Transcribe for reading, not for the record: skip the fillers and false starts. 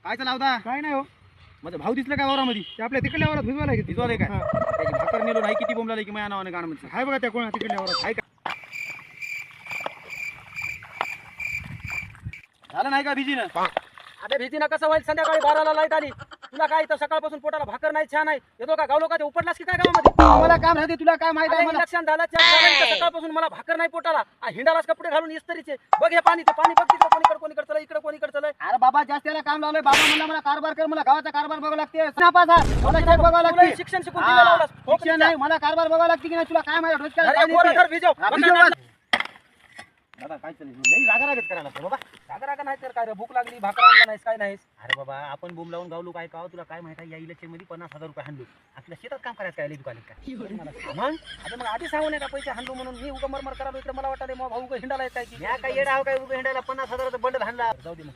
काय चला होता? काय नाही हो, माझा भाऊ दिसला काय वावरामध्ये? ते आपल्या तिकडल्या वावरात भिजवायला घेतली. भिजवाले काय? त्याची भाकर नेलो नाही किती बोंबला की माझ्या नावाने गाणं म्हणतो. हाय बघा त्या कोणा तिकडल्या वावरात. आहे का? झालं नाही का भिजी ना? अबे भीतीनं कसं होईल? संध्याकाळी 12ला लाईट आली. तुला काय तर सकाळपासून पोटाला भाकर नाही, छान नाही. येतो का गावलो का ते उपडलास की काय गावामध्ये? मला काम राहते तुला काय माहिती आहे मला? इलेक्शन झालं सकाळपासून मला भाकर नाही पोटाला. हिंडालाच कपडे घालून इस्त्रीचे. बघ हे पाणी, ते पाणी बघ तिकडे कोणीकडे चला, इकडे कोणीकडे चला. अरे बाबा जास्त त्याला काम लावलंय. बाबा म्हणला मला कारभार कर, मला गावाचा कारभार बघावं लागते. मला चेक बघावं लागते. शिक्षण शिकून दिलं लावलंस. शिक्षण नाही, मला कारभार बघावं लागते की नाही? तुला काय माहिती? रोज काय अरे पाणी पोरं येते. धर, भिजव. दादा काय चाललंय? लई रागारागच करायला लागतो बाबा. रागा नाही तर काय रे, भूक लागली, भाकर आणला नाहीस, काय नाहीस. अरे बाबा आपण बोंब लावून गावलो काय का? तुला काय माहिती आहे? या इलेक्शन मध्ये 50,000 रुपये हाणलो. आपल्या शेतात काम करायचं काय? दुकानात काय मग आता मग आधी सांगू नये का पैसे हाणलो म्हणून? मी उगा मरमर करालो इकडे. मला वाटलं मग भाऊ हिंडाला काय की या काय येडा काय उभं हिंडायला 50,000चं बंडल हाणला. जाऊ दे मग.